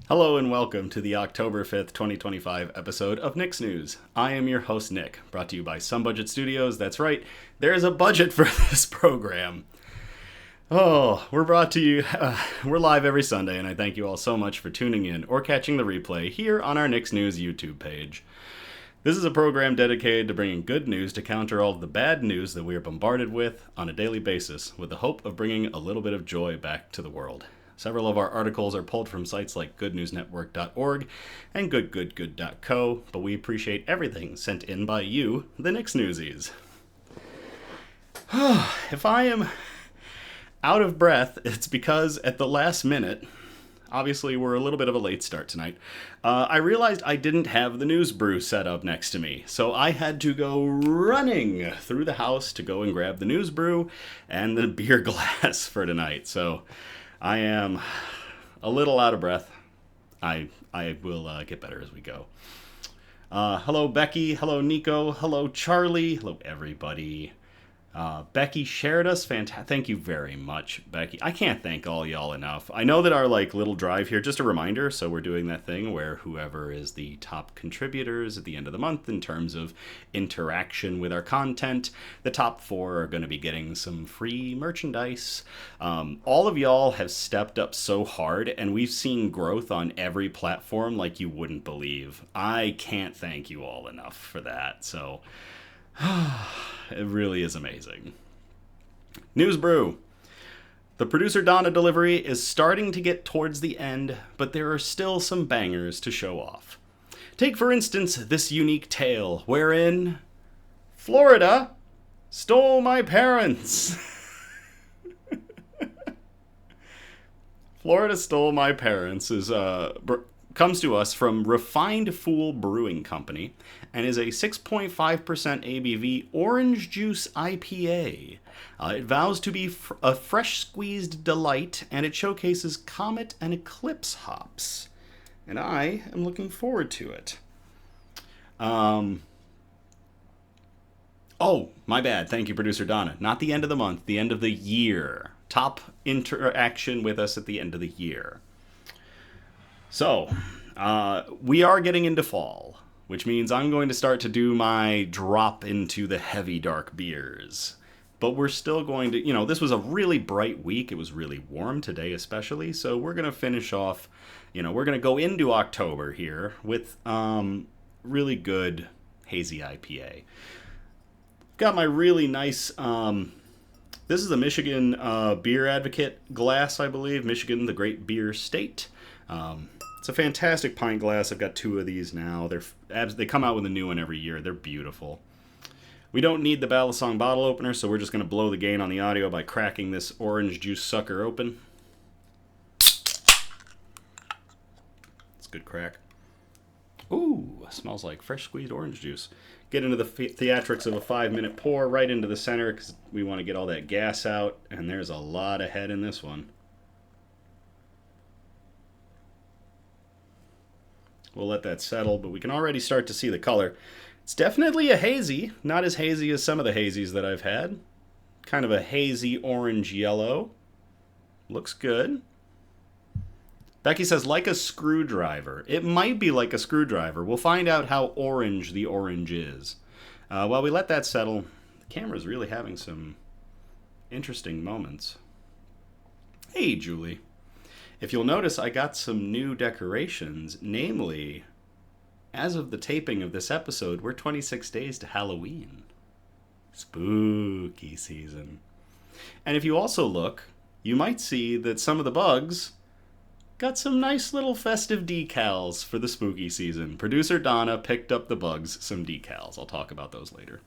Hello and welcome to the October 5th, 2025 episode of Nick's News. I am your host, Nick, brought to you by Some Budget Studios. That's right, there is a budget for this program. Oh, we're brought to you, we're live every Sunday, and I thank you all so much for tuning in or catching the replay here on our Nick's News YouTube page. This is a program dedicated to bringing good news to counter all of the bad news that we are bombarded with on a daily basis, with the hope of bringing a little bit of joy back to the world. Several of our articles are pulled from sites like goodnewsnetwork.org and goodgoodgood.co, but we appreciate everything sent in by you, the Nick's Newsies. If I am out of breath, it's because at the last minute, obviously we're a little bit of a late start tonight, I realized I didn't have the news brew set up next to me, so I had to go running through the house to go and grab the news brew and the beer glass for tonight. So I am a little out of breath. I will get better as we go. Hello, Becky. Hello, Nico. Hello, Charlie. Hello, everybody. Becky shared us. Thank you very much, Becky. I can't thank all y'all enough. I know that our little drive here, just a reminder, so we're doing that thing where whoever is the top contributors at the end of the month in terms of interaction with our content, the top 4 are going to be getting some free merchandise. All of y'all have stepped up so hard, and we've seen growth on every platform like you wouldn't believe. I can't thank you all enough for that, so it really is amazing. News Brew. The Producer Donna delivery is starting to get towards the end, but there are still some bangers to show off. Take, for instance, this unique tale wherein Florida stole my parents. Florida stole my parents comes to us from Refined Fool Brewing Company and is a 6.5% ABV Orange Juice IPA. It vows to be a fresh squeezed delight, and it showcases Comet and Eclipse hops. And I am looking forward to it. Oh, my bad. Thank you, Producer Donna. Not the end of the month, the end of the year. Top interaction with us at the end of the year. So, we are getting into fall, which means I'm going to start to do my drop into the heavy dark beers. But we're still going to, this was a really bright week. It was really warm today especially, so we're going to finish off, we're going to go into October here with really good hazy IPA. Got my really nice, this is a Michigan Beer Advocate glass, I believe. Michigan, the great beer state. It's a fantastic pint glass. I've got 2 of these now. They come out with a new one every year. They're beautiful. We don't need the Balisong bottle opener, so we're just going to blow the gain on the audio by cracking this orange juice sucker open. It's a good crack. Ooh, smells like fresh squeezed orange juice. Get into the theatrics of a 5-minute pour right into the center because we want to get all that gas out, and there's a lot of head in this one. We'll let that settle, but we can already start to see the color. It's definitely a hazy, not as hazy as some of the hazies that I've had. Kind of a hazy orange yellow. Looks good. Becky says, like a screwdriver. It might be like a screwdriver. We'll find out how orange the orange is. While we let that settle, the camera's really having some interesting moments. Hey, Julie. If you'll notice, I got some new decorations, namely, as of the taping of this episode, we're 26 days to Halloween. Spooky season. And if you also look, you might see that some of the bugs got some nice little festive decals for the spooky season. Producer Donna picked up the bugs some decals. I'll talk about those later.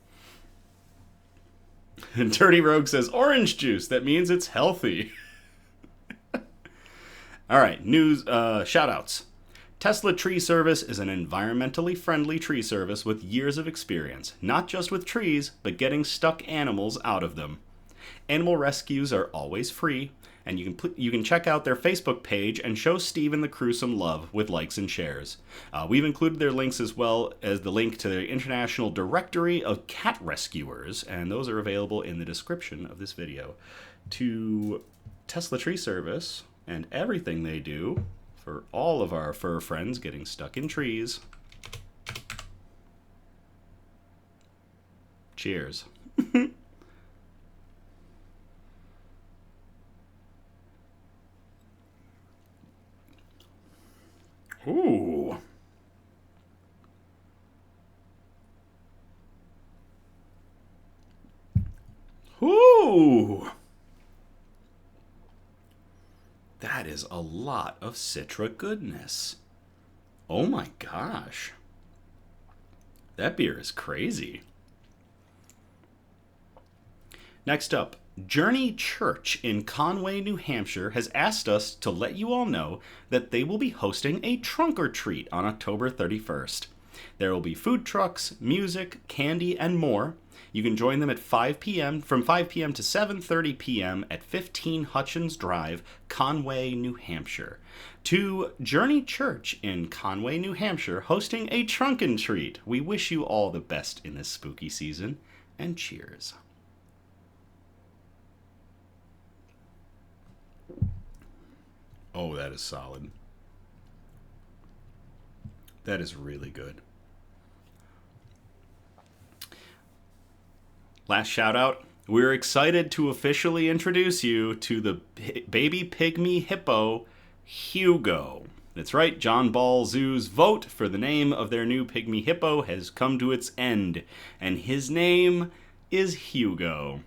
And Dirty Rogue says, orange juice, that means it's healthy. All right, news, shout-outs. Tesla Tree Service is an environmentally friendly tree service with years of experience, not just with trees, but getting stuck animals out of them. Animal rescues are always free, and you can check out their Facebook page and show Steve and the crew some love with likes and shares. We've included their links as well as the link to their international directory of cat rescuers, and those are available in the description of this video. To Tesla Tree Service and everything they do, for all of our fur friends getting stuck in trees. Cheers. Ooh. Ooh. That is a lot of Citra goodness. Oh my gosh. That beer is crazy. Next up, Journey Church in Conway, New Hampshire has asked us to let you all know that they will be hosting a trunk or treat on October 31st. There will be food trucks, music, candy, and more. You can join them at 5 p.m. from 5 p.m. to 7:30 p.m. at 15 Hutchins Drive, Conway, New Hampshire. To Journey Church in Conway, New Hampshire, hosting a trunk and treat. We wish you all the best in this spooky season, and cheers. Oh, that is solid. That is really good. Last shout out. We're excited to officially introduce you to the baby pygmy hippo, Hugo. That's right, John Ball Zoo's vote for the name of their new pygmy hippo has come to its end, and his name is Hugo.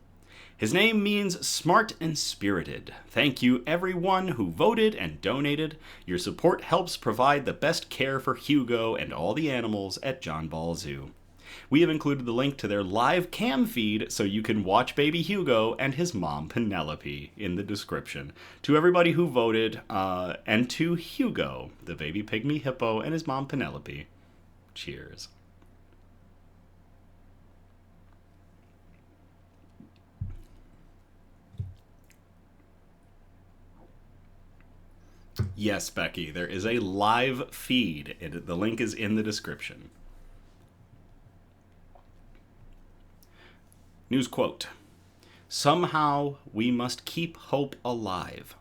His name means smart and spirited. Thank you everyone who voted and donated. Your support helps provide the best care for Hugo and all the animals at John Ball Zoo. We have included the link to their live cam feed so you can watch baby Hugo and his mom Penelope in the description. To everybody who voted, and to Hugo, the baby pygmy hippo, and his mom Penelope, cheers. Yes, Becky, there is a live feed. The link is in the description. News quote. Somehow we must keep hope alive.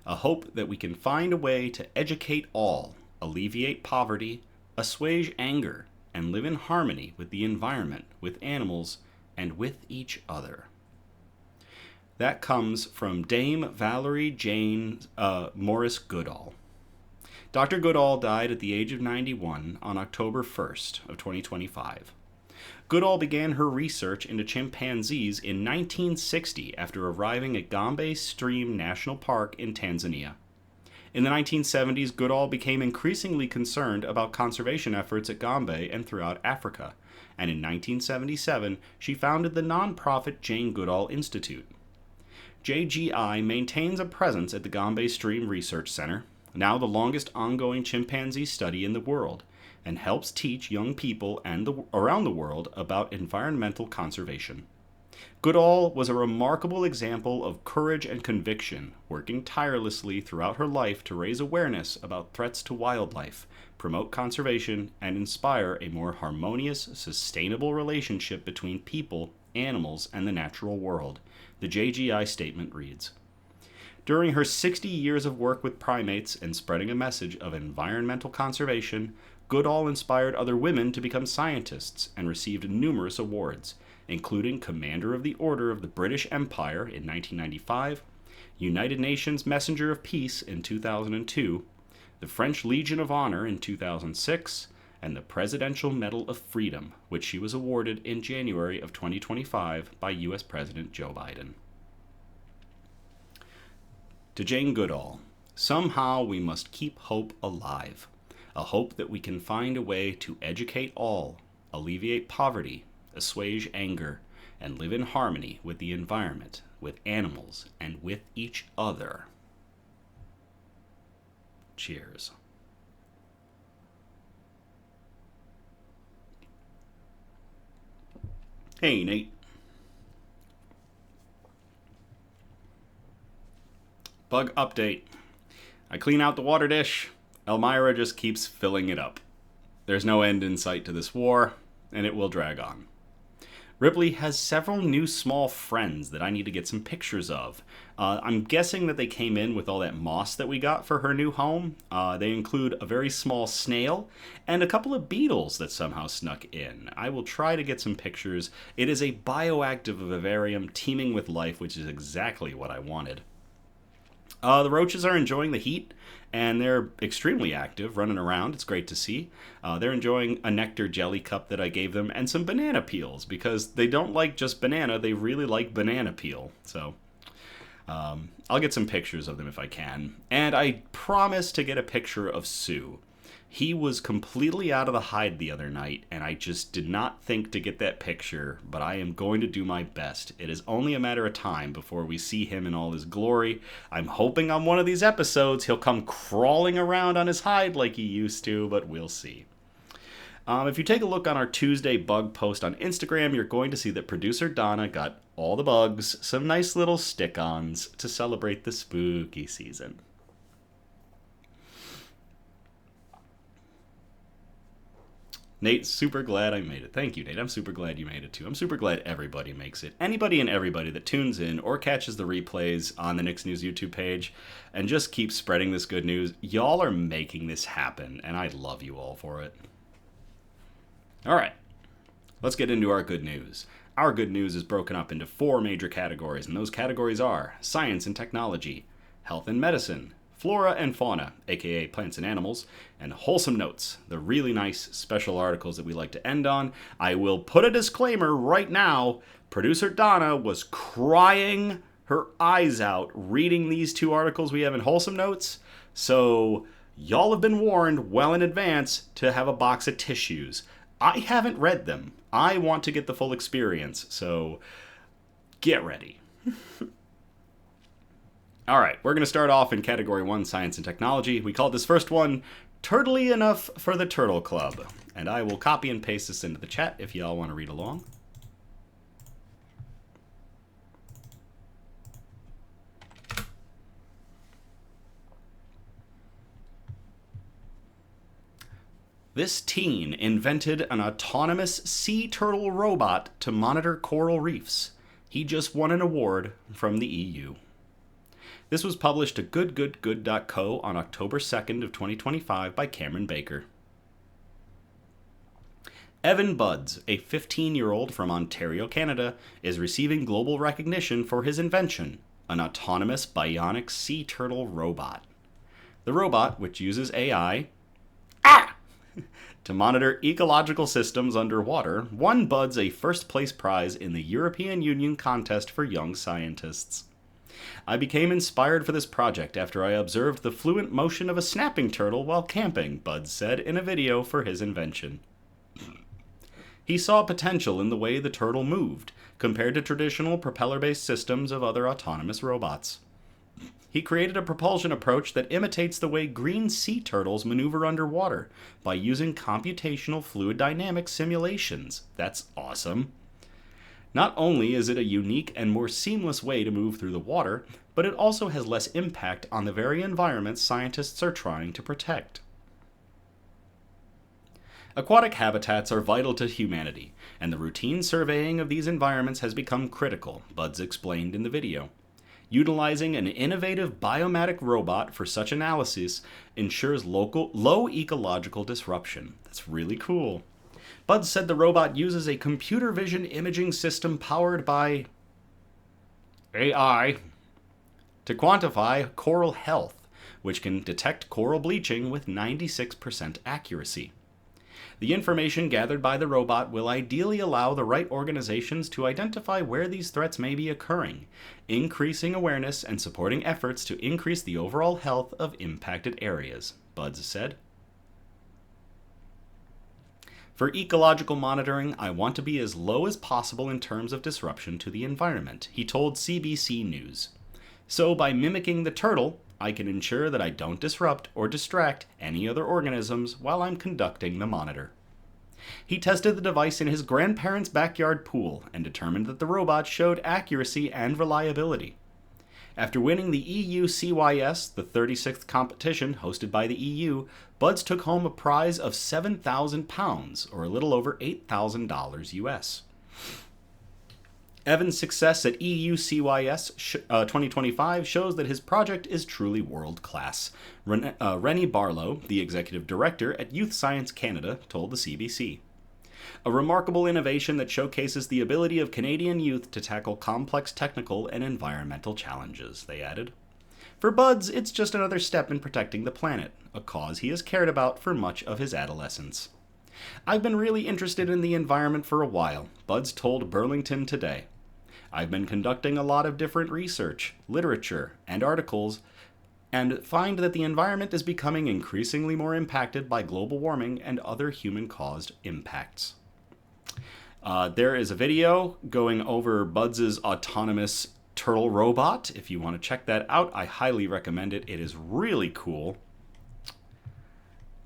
A hope that we can find a way to educate all, alleviate poverty, assuage anger, and live in harmony with the environment, with animals, and with each other. That comes from Dame Valerie Jane Morris Goodall. Dr. Goodall died at the age of 91 on October 1st of 2025. Goodall began her research into chimpanzees in 1960 after arriving at Gombe Stream National Park in Tanzania. In the 1970s, Goodall became increasingly concerned about conservation efforts at Gombe and throughout Africa, and in 1977, she founded the nonprofit Jane Goodall Institute. JGI maintains a presence at the Gombe Stream Research Center, now the longest ongoing chimpanzee study in the world, and helps teach young people around the world about environmental conservation. Goodall was a remarkable example of courage and conviction, working tirelessly throughout her life to raise awareness about threats to wildlife, promote conservation, and inspire a more harmonious, sustainable relationship between people, animals, and the natural world. The JGI statement reads, during her 60 years of work with primates and spreading a message of environmental conservation, Goodall inspired other women to become scientists and received numerous awards, including Commander of the Order of the British Empire in 1995, United Nations Messenger of Peace in 2002, the French Legion of Honor in 2006, and the Presidential Medal of Freedom, which she was awarded in January of 2025 by U.S. President Joe Biden. To Jane Goodall, somehow we must keep hope alive, a hope that we can find a way to educate all, alleviate poverty, assuage anger, and live in harmony with the environment, with animals, and with each other. Cheers. Hey, Nate. Bug update. I clean out the water dish. Elmira just keeps filling it up. There's no end in sight to this war, and it will drag on. Ripley has several new small friends that I need to get some pictures of. I'm guessing that they came in with all that moss that we got for her new home. They include a very small snail and a couple of beetles that somehow snuck in. I will try to get some pictures. It is a bioactive vivarium teeming with life, which is exactly what I wanted. The roaches are enjoying the heat, and they're extremely active, running around. It's great to see. They're enjoying a nectar jelly cup that I gave them, and some banana peels, because they don't like just banana, they really like banana peel. So I'll get some pictures of them if I can. And I promise to get a picture of Sue. He was completely out of the hide the other night, and I just did not think to get that picture, but I am going to do my best. It is only a matter of time before we see him in all his glory. I'm hoping on one of these episodes he'll come crawling around on his hide like he used to, but we'll see. If you take a look on our Tuesday bug post on Instagram, you're going to see that Producer Donna got all the bugs, some nice little stick-ons to celebrate the spooky season. Nate, super glad I made it. Thank you, Nate. I'm super glad you made it, too. I'm super glad everybody makes it. Anybody and everybody that tunes in or catches the replays on the Knicks News YouTube page and just keeps spreading this good news, y'all are making this happen, and I love you all for it. All right, let's get into our good news. Our good news is broken up into 4 major categories, and those categories are science and technology, health and medicine, flora and fauna, aka plants and animals, and wholesome notes, the really nice special articles that we like to end on. I will put a disclaimer right now. Producer Donna was crying her eyes out reading these 2 articles we have in wholesome notes, so y'all have been warned well in advance to have a box of tissues. I haven't read them. I want to get the full experience, so get ready. All right, we're going to start off in Category 1, Science and Technology. We called this first one, Turtly Enough for the Turtle Club. And I will copy and paste this into the chat if y'all want to read along. This teen invented an autonomous sea turtle robot to monitor coral reefs. He just won an award from the EU. This was published to goodgoodgood.co on October 2nd of 2025 by Cameron Baker. Evan Buds, a 15-year-old from Ontario, Canada, is receiving global recognition for his invention, an autonomous bionic sea turtle robot. The robot, which uses AI to monitor ecological systems underwater, won Buds a first-place prize in the European Union contest for young scientists. I became inspired for this project after I observed the fluent motion of a snapping turtle while camping, Buds said in a video for his invention. He saw potential in the way the turtle moved, compared to traditional propeller-based systems of other autonomous robots. He created a propulsion approach that imitates the way green sea turtles maneuver underwater by using computational fluid dynamics simulations. That's awesome. Not only is it a unique and more seamless way to move through the water, but it also has less impact on the very environments scientists are trying to protect. Aquatic habitats are vital to humanity, and the routine surveying of these environments has become critical, Buds explained in the video. Utilizing an innovative biomatic robot for such analysis ensures low ecological disruption. That's really cool. Buds said the robot uses a computer vision imaging system powered by AI to quantify coral health, which can detect coral bleaching with 96% accuracy. The information gathered by the robot will ideally allow the right organizations to identify where these threats may be occurring, increasing awareness and supporting efforts to increase the overall health of impacted areas, Buds said. For ecological monitoring, I want to be as low as possible in terms of disruption to the environment, he told CBC News. So by mimicking the turtle, I can ensure that I don't disrupt or distract any other organisms while I'm conducting the monitor. He tested the device in his grandparents' backyard pool and determined that the robot showed accuracy and reliability. After winning the EU CYS, the 36th competition hosted by the EU, Buds took home a prize of £7,000, or a little over $8,000 US. Evan's success at EUCYS 2025 shows that his project is truly world-class. Rennie Barlow, the executive director at Youth Science Canada, told the CBC. A remarkable innovation that showcases the ability of Canadian youth to tackle complex technical and environmental challenges, they added. For Buds, it's just another step in protecting the planet, a cause he has cared about for much of his adolescence. I've been really interested in the environment for a while, Buds told Burlington Today. I've been conducting a lot of different research, literature, and articles, and find that the environment is becoming increasingly more impacted by global warming and other human-caused impacts. There is a video going over Buds' autonomous turtle robot. If you want to check that out, I highly recommend it. It is really cool.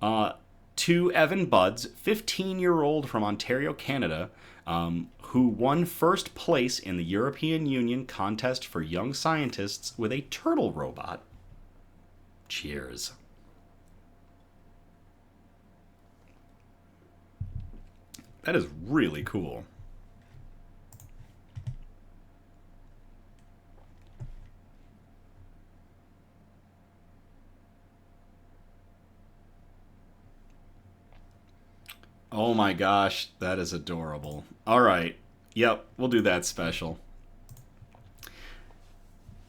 To Evan Buds, 15-year-old from Ontario, Canada, who won first place in the European Union contest for young scientists with a turtle robot. Cheers. That is really cool. Oh my gosh, that is adorable. All right. Yep, we'll do that special.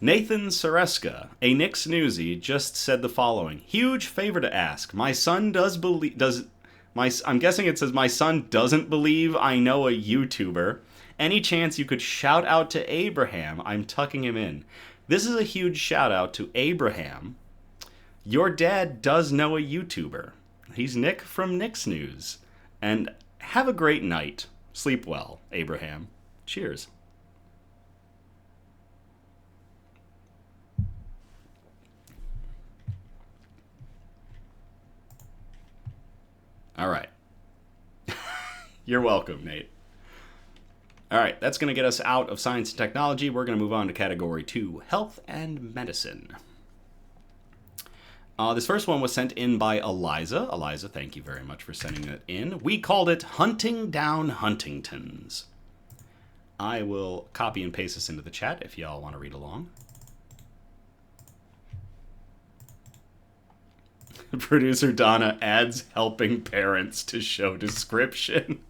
Nathan Sereska, a Knicks newsie, just said the following. Huge favor to ask. My son I'm guessing it says my son doesn't believe I know a YouTuber. Any chance you could shout out to Abraham? I'm tucking him in. This is a huge shout out to Abraham. Your dad does know a YouTuber. He's Nick from Knicks News. And have a great night. Sleep well, Abraham. Cheers. All right. You're welcome, Nate. All right, that's going to get us out of science and technology. We're going to move on to category 2, health and medicine. This first one was sent in by Eliza. Eliza, thank you very much for sending it in. We called it Hunting Down Huntingtons. I will copy and paste this into the chat if y'all want to read along. Producer Donna adds helping parents to show description.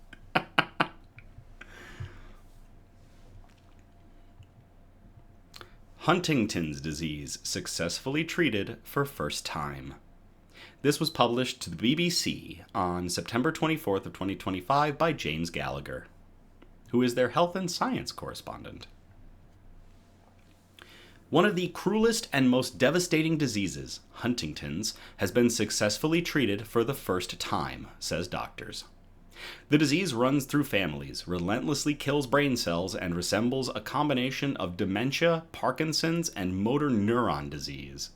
Huntington's disease successfully treated for first time. This was published to the BBC on September 24th of 2025 by James Gallagher, who is their health and science correspondent. One of the cruelest and most devastating diseases, Huntington's, has been successfully treated for the first time, says doctors. The disease runs through families, relentlessly kills brain cells, and resembles a combination of dementia, Parkinson's, and motor neuron disease.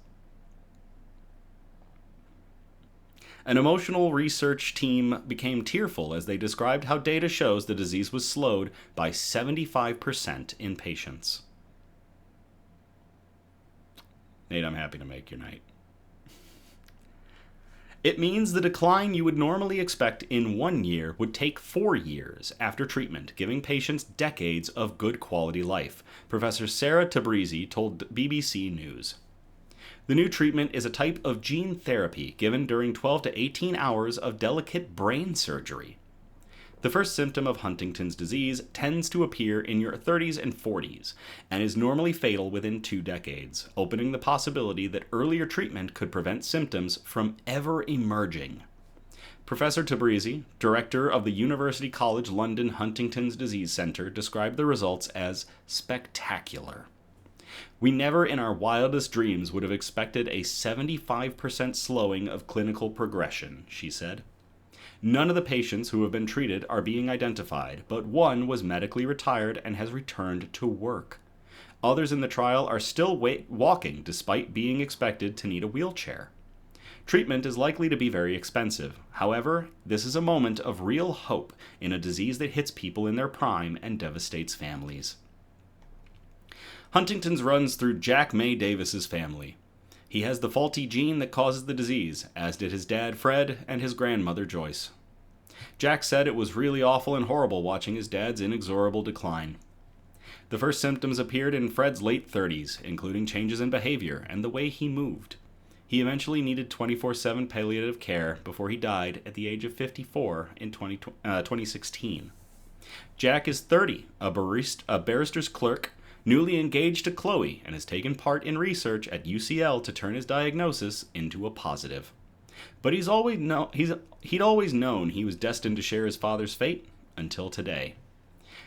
An emotional research team became tearful as they described how data shows the disease was slowed by 75% in patients. Nate, I'm happy to make your night. It means the decline you would normally expect in 1 year would take 4 years after treatment, giving patients decades of good quality life, Professor Sarah Tabrizi told BBC News. The new treatment is a type of gene therapy given during 12 to 18 hours of delicate brain surgery. The first symptom of Huntington's disease tends to appear in your 30s and 40s and is normally fatal within 2 decades, opening the possibility that earlier treatment could prevent symptoms from ever emerging. Professor Tabrizi, director of the University College London Huntington's Disease Centre, described the results as spectacular. We never in our wildest dreams would have expected a 75% slowing of clinical progression, she said. None of the patients who have been treated are being identified, but one was medically retired and has returned to work. Others in the trial are still walking despite being expected to need a wheelchair. Treatment is likely to be very expensive. However, this is a moment of real hope in a disease that hits people in their prime and devastates families. Huntington's runs through Jack May Davis's family. He has the faulty gene that causes the disease, as did his dad Fred and his grandmother Joyce. Jack said it was really awful and horrible watching his dad's inexorable decline. The first symptoms appeared in Fred's late 30s, including changes in behavior and the way he moved. He eventually needed 24/7 palliative care before he died at the age of 54 in 2016. Jack is 30, a barrister's clerk, newly engaged to Chloe, and has taken part in research at UCL to turn his diagnosis into a positive. But he'd always known he was destined to share his father's fate until today.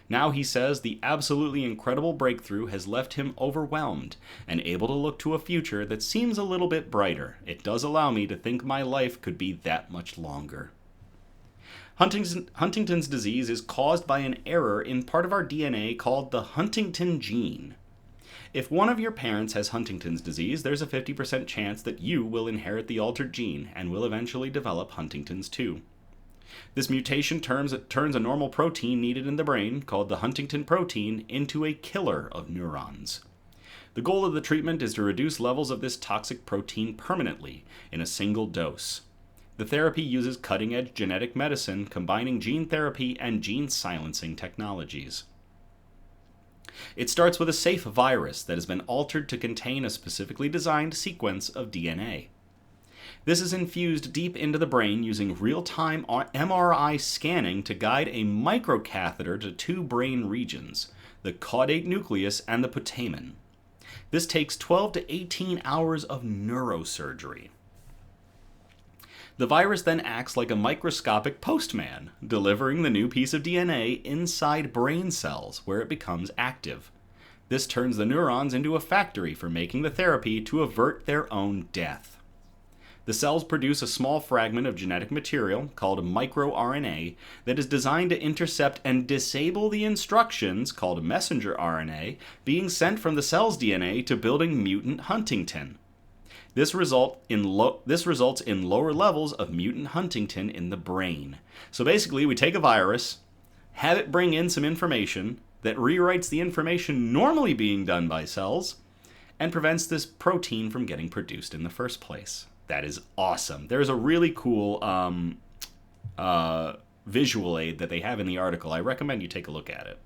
Now he says the absolutely incredible breakthrough has left him overwhelmed and able to look to a future that seems a little bit brighter. It does allow me to think my life could be that much longer. Huntington's disease is caused by an error in part of our DNA called the Huntington gene. If one of your parents has Huntington's disease, there's a 50% chance that you will inherit the altered gene and will eventually develop Huntington's too. This mutation turns a normal protein needed in the brain, called the Huntington protein, into a killer of neurons. The goal of the treatment is to reduce levels of this toxic protein permanently in a single dose. The therapy uses cutting-edge genetic medicine, combining gene therapy and gene silencing technologies. It starts with a safe virus that has been altered to contain a specifically designed sequence of DNA. This is infused deep into the brain using real-time MRI scanning to guide a microcatheter to two brain regions, the caudate nucleus and the putamen. This takes 12 to 18 hours of neurosurgery. The virus then acts like a microscopic postman, delivering the new piece of DNA inside brain cells where it becomes active. This turns the neurons into a factory for making the therapy to avert their own death. The cells produce a small fragment of genetic material called microRNA that is designed to intercept and disable the instructions called messenger RNA being sent from the cell's DNA to building mutant Huntington. This results in lower levels of mutant Huntington in the brain. So basically, we take a virus, have it bring in some information that rewrites the information normally being done by cells, and prevents this protein from getting produced in the first place. That is awesome. There's a really cool visual aid that they have in the article. I recommend you take a look at it.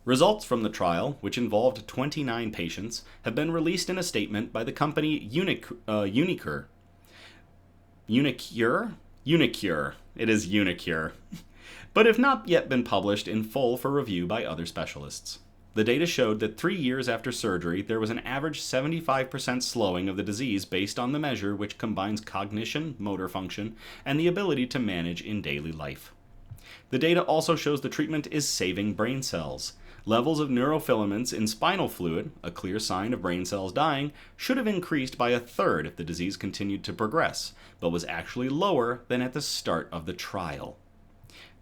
Results from the trial, which involved 29 patients, have been released in a statement by the company Unicure. Unicure. It is Unicure. But have not yet been published in full for review by other specialists. The data showed that 3 years after surgery, there was an average 75% slowing of the disease based on the measure, which combines cognition, motor function, and the ability to manage in daily life. The data also shows the treatment is saving brain cells. Levels of neurofilaments in spinal fluid, a clear sign of brain cells dying, should have increased by 1/3 if the disease continued to progress, but was actually lower than at the start of the trial.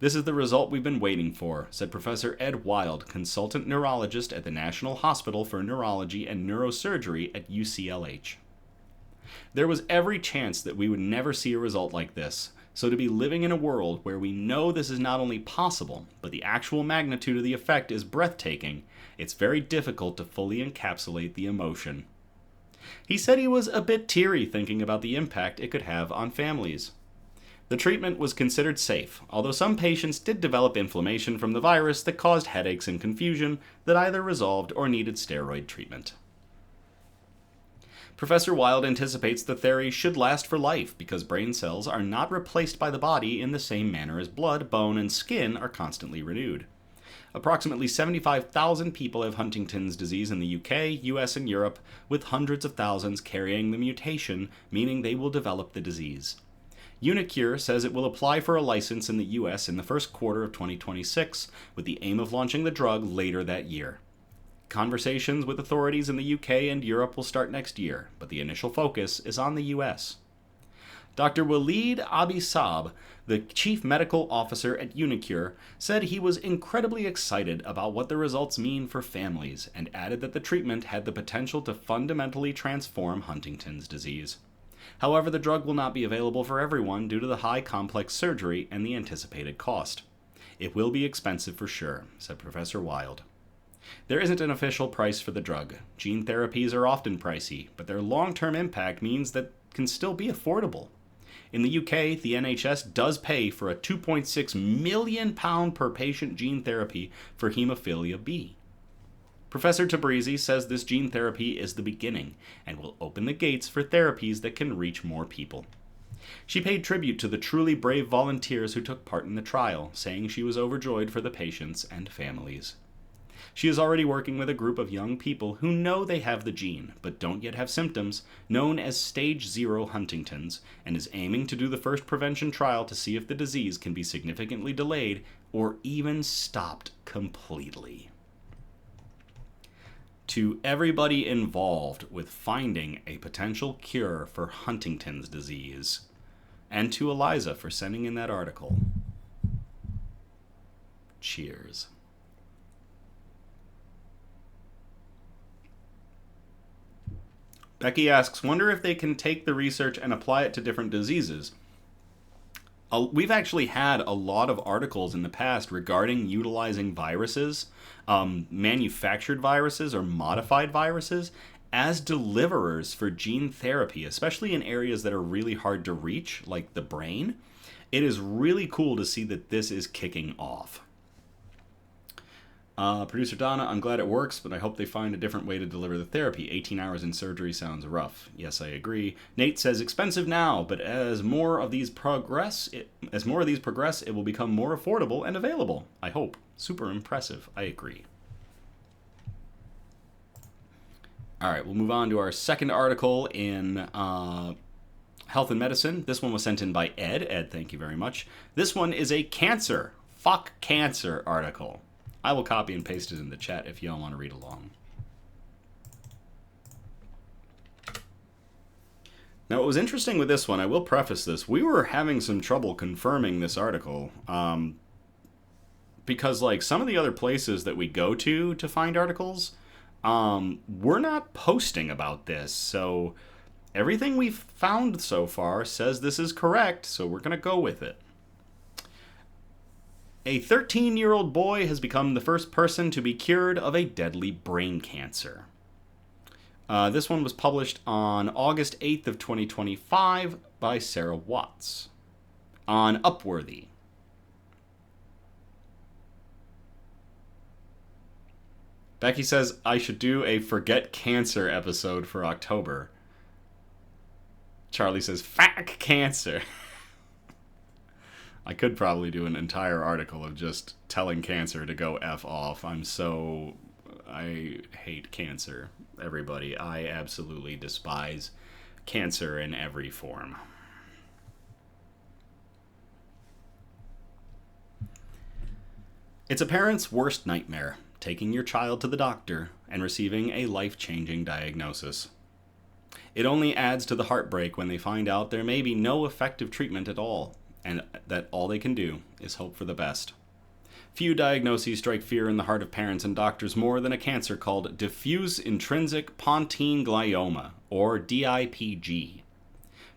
This is the result we've been waiting for, said Professor Ed Wild, consultant neurologist at the National Hospital for Neurology and Neurosurgery at UCLH. There was every chance that we would never see a result like this, so to be living in a world where we know this is not only possible, but the actual magnitude of the effect is breathtaking, it's very difficult to fully encapsulate the emotion. He said he was a bit teary thinking about the impact it could have on families. The treatment was considered safe, although some patients did develop inflammation from the virus that caused headaches and confusion that either resolved or needed steroid treatment. Professor Wild anticipates the therapy should last for life because brain cells are not replaced by the body in the same manner as blood, bone, and skin are constantly renewed. Approximately 75,000 people have Huntington's disease in the UK, US, and Europe, with hundreds of thousands carrying the mutation, meaning they will develop the disease. Unicure says it will apply for a license in the US in the first quarter of 2026, with the aim of launching the drug later that year. Conversations with authorities in the UK and Europe will start next year, but the initial focus is on the US. Dr. Waleed Abisab, the chief medical officer at Unicure, said he was incredibly excited about what the results mean for families and added that the treatment had the potential to fundamentally transform Huntington's disease. However, the drug will not be available for everyone due to the high complex surgery and the anticipated cost. It will be expensive for sure, said Professor Wild. There isn't an official price for the drug. Gene therapies are often pricey, but their long-term impact means that can still be affordable. In the UK, the NHS does pay for a £2.6 million per patient gene therapy for haemophilia B. Professor Tabrizi says this gene therapy is the beginning and will open the gates for therapies that can reach more people. She paid tribute to the truly brave volunteers who took part in the trial, saying she was overjoyed for the patients and families. She is already working with a group of young people who know they have the gene, but don't yet have symptoms, known as Stage 0 Huntington's, and is aiming to do the first prevention trial to see if the disease can be significantly delayed or even stopped completely. To everybody involved with finding a potential cure for Huntington's disease, and to Eliza for sending in that article, cheers. Becky asks, wonder if they can take the research and apply it to different diseases. We've actually had a lot of articles in the past regarding utilizing viruses, manufactured viruses or modified viruses, as deliverers for gene therapy, especially in areas that are really hard to reach, like the brain. It is really cool to see that this is kicking off. Producer Donna, I'm glad it works, but I hope they find a different way to deliver the therapy. 18 hours in surgery sounds rough. Yes, I agree. Nate says expensive now, but as more of these progress, it will become more affordable and available. I hope. Super impressive. I agree. All right, we'll move on to our second article in Health and Medicine. This one was sent in by Ed. Ed, thank you very much. This one is a cancer, fuck cancer article. I will copy and paste it in the chat if y'all want to read along. Now, what was interesting with this one, I will preface this, we were having some trouble confirming this article, because, like, some of the other places that we go to find articles, we're not posting about this, so everything we've found so far says this is correct, so we're going to go with it. A 13-year-old boy has become the first person to be cured of a deadly brain cancer. This one was published on August 8th of 2025 by Sarah Watts on Upworthy. Becky says I should do a Forget Cancer episode for October. Charlie says, fuck cancer. I could probably do an entire article of just telling cancer to go F off. I hate cancer, everybody. I absolutely despise cancer in every form. It's a parent's worst nightmare, taking your child to the doctor and receiving a life-changing diagnosis. It only adds to the heartbreak when they find out there may be no effective treatment at all, and that all they can do is hope for the best. Few diagnoses strike fear in the heart of parents and doctors more than a cancer called diffuse intrinsic pontine glioma, or DIPG.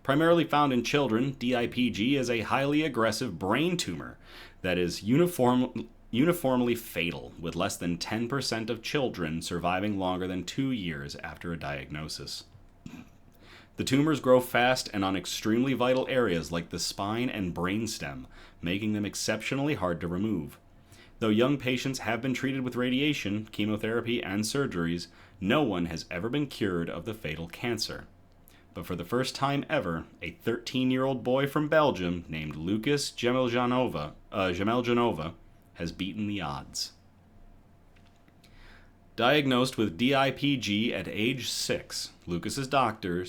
Primarily found in children, DIPG is a highly aggressive brain tumor that is uniformly fatal, with less than 10% of children surviving longer than 2 years after a diagnosis. The tumors grow fast and on extremely vital areas like the spine and brainstem, making them exceptionally hard to remove. Though young patients have been treated with radiation, chemotherapy, and surgeries, no one has ever been cured of the fatal cancer. But for the first time ever, a 13-year-old boy from Belgium named Lucas Gemeljanova has beaten the odds. Diagnosed with DIPG at age 6, Lucas's doctor,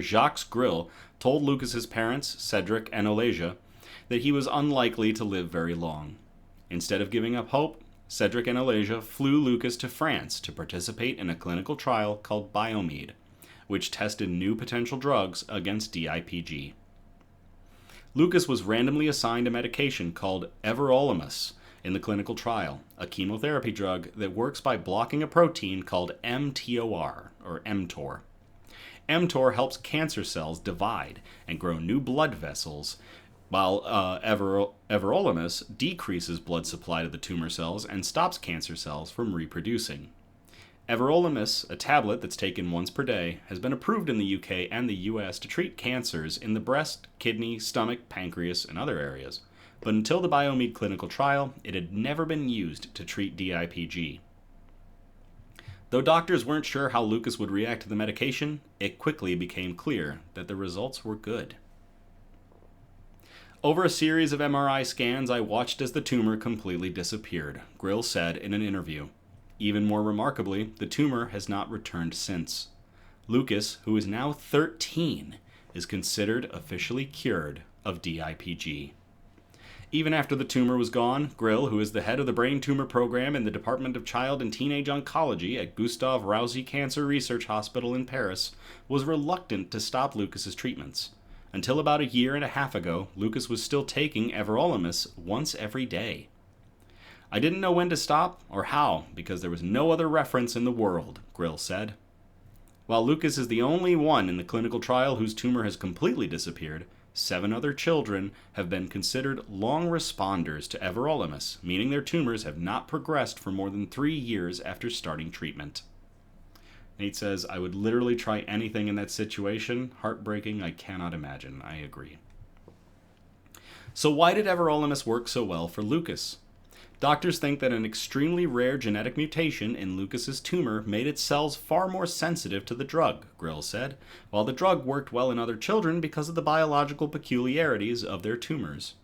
Jacques Grill, told Lucas's parents, Cedric and Olasia, that he was unlikely to live very long. Instead of giving up hope, Cedric and Olasia flew Lucas to France to participate in a clinical trial called Biomed, which tested new potential drugs against DIPG. Lucas was randomly assigned a medication called everolimus in the clinical trial, a chemotherapy drug that works by blocking a protein called mTOR, or mTOR. mTOR helps cancer cells divide and grow new blood vessels, while everolimus decreases blood supply to the tumor cells and stops cancer cells from reproducing. Everolimus, a tablet that's taken once per day, has been approved in the UK and the US to treat cancers in the breast, kidney, stomach, pancreas, and other areas. But until the Biomed clinical trial, it had never been used to treat DIPG. Though doctors weren't sure how Lucas would react to the medication, it quickly became clear that the results were good. Over a series of MRI scans, I watched as the tumor completely disappeared, Grill said in an interview. Even more remarkably, the tumor has not returned since. Lucas, who is now 13, is considered officially cured of DIPG. Even after the tumor was gone, Grill, who is the head of the brain tumor program in the Department of Child and Teenage Oncology at Gustave Roussy Cancer Research Hospital in Paris, was reluctant to stop Lucas's treatments. Until about a year and a half ago, Lucas was still taking everolimus once every day. I didn't know when to stop or how because there was no other reference in the world, Grill said. While Lucas is the only one in the clinical trial whose tumor has completely disappeared, 7 other children have been considered long responders to everolimus, meaning their tumors have not progressed for more than 3 years after starting treatment. Nate says, I would literally try anything in that situation. Heartbreaking, I cannot imagine. I agree. So why did everolimus work so well for Lucas? Doctors think that an extremely rare genetic mutation in Lucas's tumor made its cells far more sensitive to the drug, Grill said, while the drug worked well in other children because of the biological peculiarities of their tumors.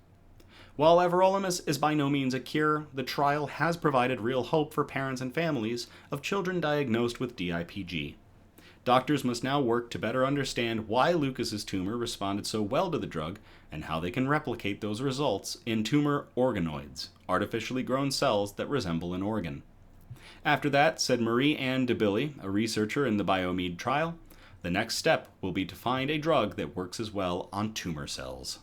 While everolimus is by no means a cure, the trial has provided real hope for parents and families of children diagnosed with DIPG. Doctors must now work to better understand why Lucas's tumor responded so well to the drug and how they can replicate those results in tumor organoids, artificially grown cells that resemble an organ. After that, said Marie Anne DeBilly, a researcher in the Biomed trial, the next step will be to find a drug that works as well on tumor cells.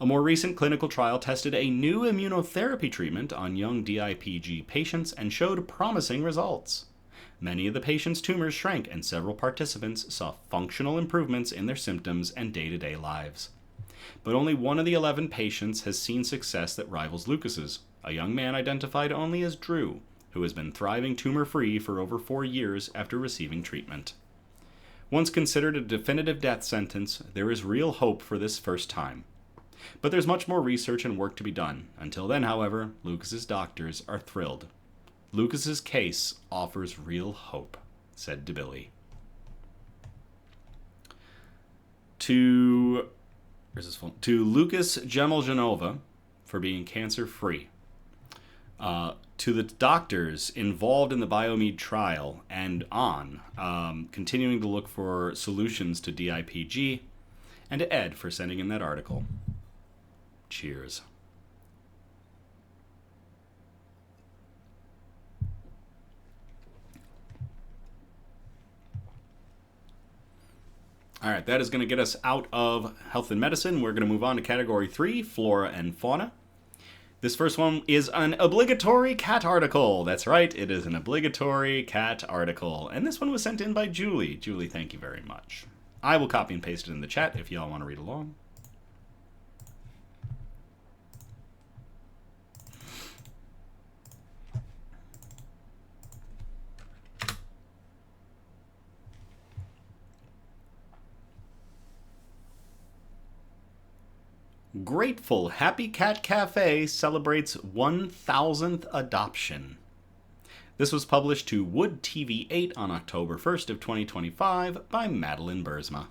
A more recent clinical trial tested a new immunotherapy treatment on young DIPG patients and showed promising results. Many of the patients' tumors shrank, and several participants saw functional improvements in their symptoms and day-to-day lives. But only one of the 11 patients has seen success that rivals Lucas's, a young man identified only as Drew, who has been thriving tumor-free for over 4 years after receiving treatment. Once considered a definitive death sentence, there is real hope for this first time. But there's much more research and work to be done. Until then, however, Lucas's doctors are thrilled. Lucas's case offers real hope, said DeBilly. To Lucas Gemeljanova for being cancer-free. To the doctors involved in the Biomed trial and continuing to look for solutions to DIPG, and to Ed for sending in that article. Cheers. All right, that is going to get us out of health and medicine. We're going to move on to category 3, flora and fauna. This first one is an obligatory cat article. That's right, it is an obligatory cat article. And this one was sent in by Julie. Julie, thank you very much. I will copy and paste it in the chat if y'all want to read along. Grateful Happy Cat Cafe celebrates 1,000th adoption. This was published to Wood TV 8 on October 1st of 2025 by Madeline Bursma.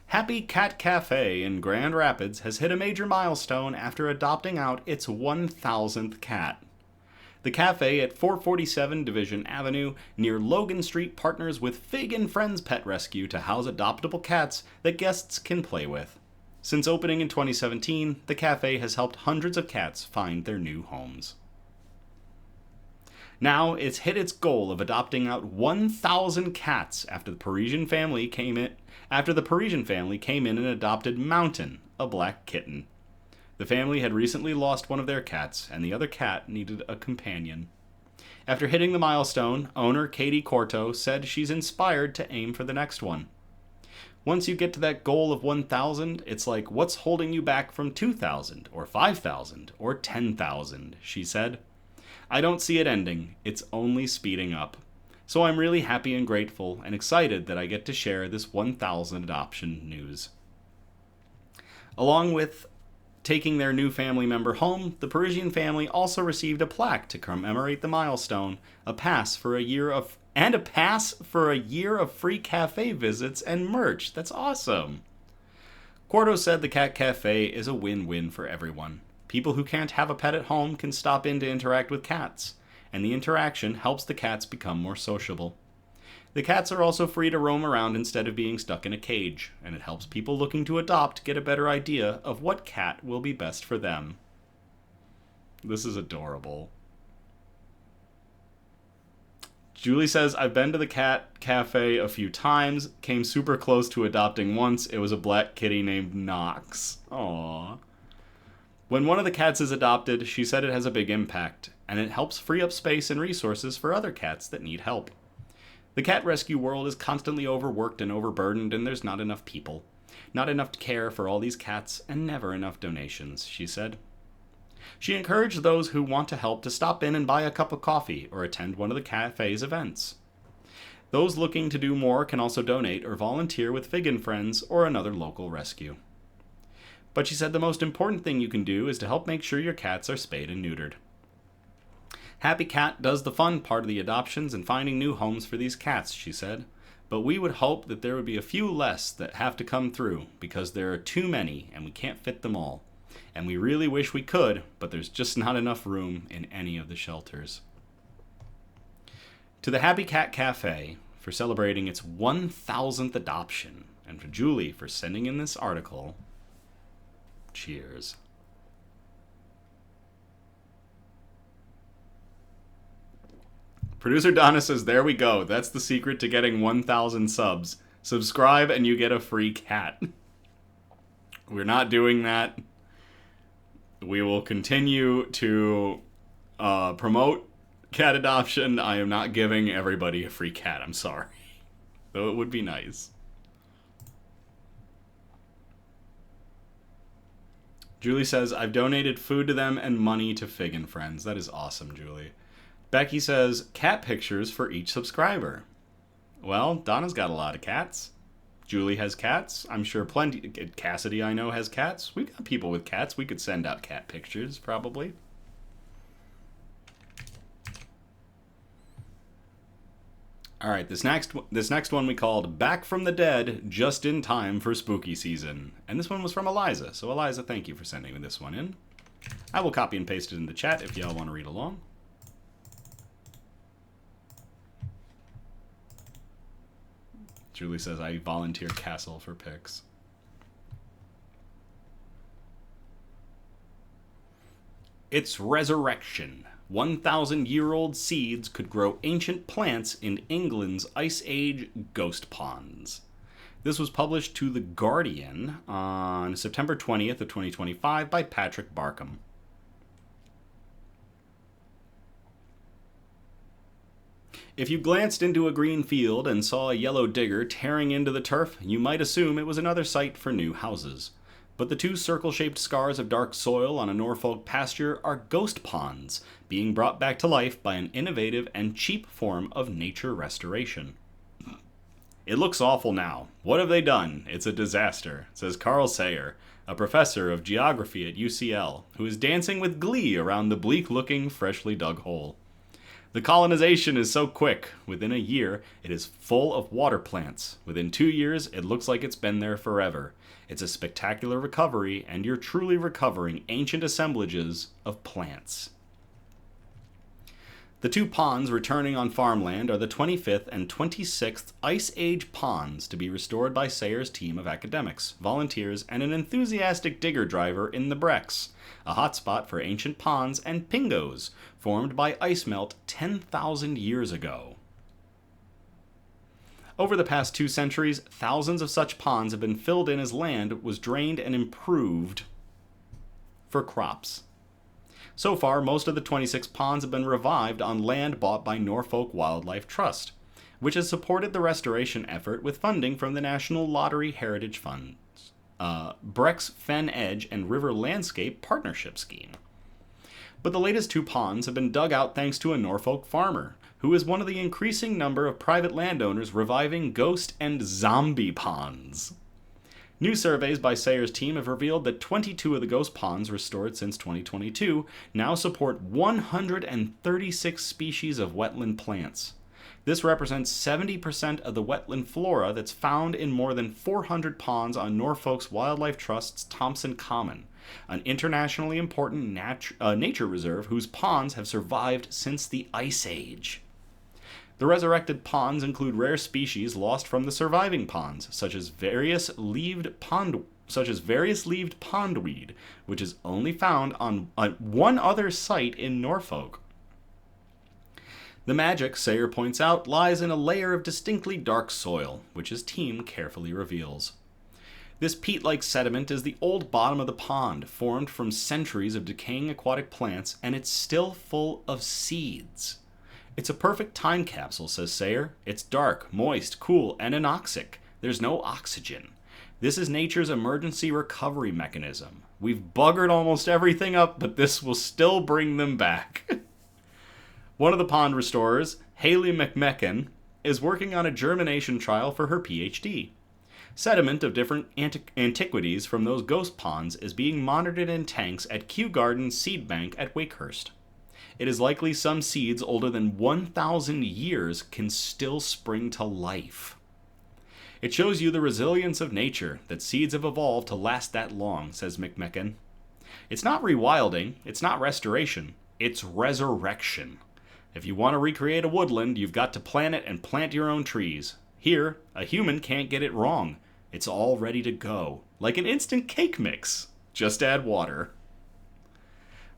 Happy Cat Cafe in Grand Rapids has hit a major milestone after adopting out its 1,000th cat. The cafe at 447 Division Avenue near Logan Street partners with Fig and Friends Pet Rescue to house adoptable cats that guests can play with. Since opening in 2017, the cafe has helped hundreds of cats find their new homes. Now, it's hit its goal of adopting out 1,000 cats after the Parisian family came in and adopted Mountain, a black kitten. The family had recently lost one of their cats, and the other cat needed a companion. After hitting the milestone, owner Katie Corto said she's inspired to aim for the next one. Once you get to that goal of 1,000, it's like, what's holding you back from 2,000 or 5,000 or 10,000, she said. I don't see it ending, it's only speeding up. So I'm really happy and grateful and excited that I get to share this 1,000 adoption news. Along with taking their new family member home, the Parisian family also received a plaque to commemorate the milestone, a pass for a year of free cafe visits and merch. That's awesome. Quarto said the Cat Cafe is a win-win for everyone. People who can't have a pet at home can stop in to interact with cats, and the interaction helps the cats become more sociable. The cats are also free to roam around instead of being stuck in a cage, and it helps people looking to adopt get a better idea of what cat will be best for them. This is adorable. Julie says, I've been to the cat cafe a few times, came super close to adopting once. It was a black kitty named Knox. Aww. When one of the cats is adopted, she said it has a big impact, and it helps free up space and resources for other cats that need help. The cat rescue world is constantly overworked and overburdened, and there's not enough people. Not enough care for all these cats, and never enough donations, she said. She encouraged those who want to help to stop in and buy a cup of coffee or attend one of the cafe's events. Those looking to do more can also donate or volunteer with Fig and Friends or another local rescue. But she said the most important thing you can do is to help make sure your cats are spayed and neutered. Happy Cat does the fun part of the adoptions and finding new homes for these cats, she said. But we would hope that there would be a few less that have to come through because there are too many and we can't fit them all. And we really wish we could, but there's just not enough room in any of the shelters. To the Happy Cat Cafe for celebrating its 1,000th adoption, and for Julie for sending in this article, cheers. Producer Donna says, there we go. That's the secret to getting 1,000 subs. Subscribe and you get a free cat. We're not doing that. We will continue to promote cat adoption. I am not giving everybody a free cat. I'm sorry. Though it would be nice. Julie says, I've donated food to them and money to Fig and Friends. That is awesome, Julie. Becky says, cat pictures for each subscriber. Well, Donna's got a lot of cats. Julie has cats. I'm sure plenty. Cassidy, I know, has cats. We've got people with cats. We could send out cat pictures, probably. All right, this next one we called Back from the Dead, just in time for spooky season. And this one was from Eliza. So Eliza, thank you for sending me this one in. I will copy and paste it in the chat if y'all want to read along. Julie says, I volunteer Castle for pics. It's resurrection. 1,000-year-old seeds could grow ancient plants in England's Ice Age ghost ponds. This was published to The Guardian on September 20th of 2025 by Patrick Barkham. If you glanced into a green field and saw a yellow digger tearing into the turf, you might assume it was another site for new houses. But the two circle-shaped scars of dark soil on a Norfolk pasture are ghost ponds, being brought back to life by an innovative and cheap form of nature restoration. It looks awful now. What have they done? It's a disaster, says Carl Sayer, a professor of geography at UCL, who is dancing with glee around the bleak-looking, freshly dug hole. The colonization is so quick. Within a year, it is full of water plants. Within 2 years, it looks like it's been there forever. It's a spectacular recovery, and you're truly recovering ancient assemblages of plants. The two ponds returning on farmland are the 25th and 26th Ice Age ponds to be restored by Sayer's team of academics, volunteers, and an enthusiastic digger driver in the Brex, a hotspot for ancient ponds and pingos, formed by ice melt 10,000 years ago. Over the past 2 centuries, thousands of such ponds have been filled in as land was drained and improved for crops. So far, most of the 26 ponds have been revived on land bought by Norfolk Wildlife Trust. which has supported the restoration effort with funding from the National Lottery Heritage Funds, Breck's Fen Edge and River Landscape Partnership Scheme. But the latest two ponds have been dug out thanks to a Norfolk farmer, who is one of the increasing number of private landowners reviving ghost and zombie ponds. New surveys by Sayer's team have revealed that 22 of the ghost ponds restored since 2022 now support 136 species of wetland plants. This represents 70% of the wetland flora that's found in more than 400 ponds on Norfolk's Wildlife Trust's Thompson Common, an internationally important nature reserve whose ponds have survived since the Ice Age. The resurrected ponds include rare species lost from the surviving ponds, such as various leaved pondweed, which is only found on one other site in Norfolk. The magic, Sayer points out, lies in a layer of distinctly dark soil, which his team carefully reveals. This peat-like sediment is the old bottom of the pond, formed from centuries of decaying aquatic plants, and it's still full of seeds. It's a perfect time capsule, says Sayer. It's dark, moist, cool, and anoxic. There's no oxygen. This is nature's emergency recovery mechanism. We've buggered almost everything up, but this will still bring them back. One of the pond restorers, Haley McMecken, is working on a germination trial for her PhD. Sediment of different antiquities from those ghost ponds is being monitored in tanks at Kew Gardens Seed Bank at Wakehurst. It is likely some seeds older than 1,000 years can still spring to life. It shows you the resilience of nature, that seeds have evolved to last that long, says McMecken. It's not rewilding, it's not restoration, it's resurrection. If you want to recreate a woodland, you've got to plant it and plant your own trees. Here, a human can't get it wrong. It's all ready to go, like an instant cake mix. Just add water.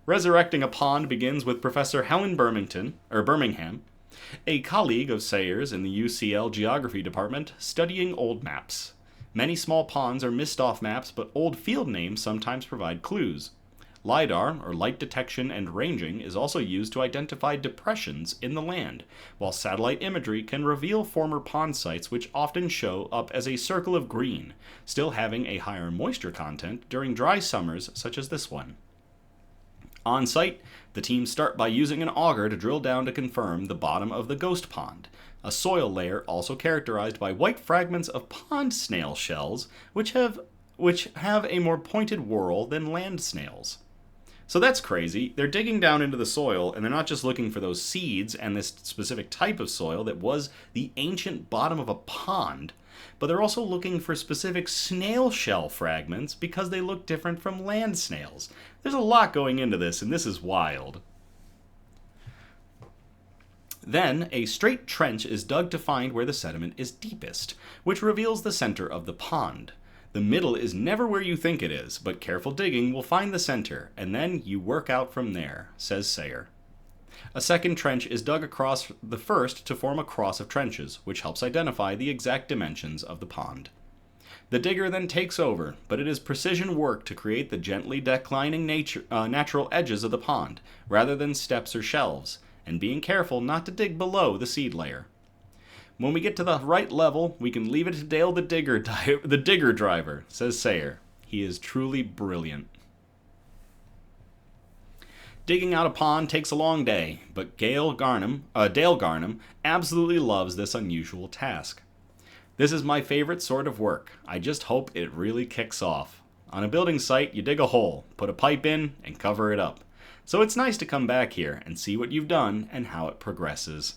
Resurrecting a pond begins with Professor Helen Birmingham, a colleague of Sayers in the UCL Geography Department, studying old maps. Many small ponds are missed off maps, but old field names sometimes provide clues. LIDAR, or light detection and ranging, is also used to identify depressions in the land, while satellite imagery can reveal former pond sites which often show up as a circle of green, still having a higher moisture content during dry summers such as this one. On site, the team start by using an auger to drill down to confirm the bottom of the ghost pond, a soil layer also characterized by white fragments of pond snail shells, which have a more pointed whorl than land snails. So that's crazy. They're digging down into the soil, and they're not just looking for those seeds and this specific type of soil that was the ancient bottom of a pond, but they're also looking for specific snail shell fragments because they look different from land snails. There's a lot going into this, and this is wild. Then, a straight trench is dug to find where the sediment is deepest, which reveals the center of the pond. The middle is never where you think it is, but careful digging will find the center, and then you work out from there, says Sayer. A second trench is dug across the first to form a cross of trenches, which helps identify the exact dimensions of the pond. The digger then takes over, but it is precision work to create the gently declining natural edges of the pond, rather than steps or shelves, and being careful not to dig below the seed layer. When we get to the right level, we can leave it to Dale the digger driver, says Sayer. He is truly brilliant. Digging out a pond takes a long day, but Dale Garnham absolutely loves this unusual task. This is my favorite sort of work. I just hope it really kicks off. On a building site, you dig a hole, put a pipe in, and cover it up. So it's nice to come back here and see what you've done and how it progresses.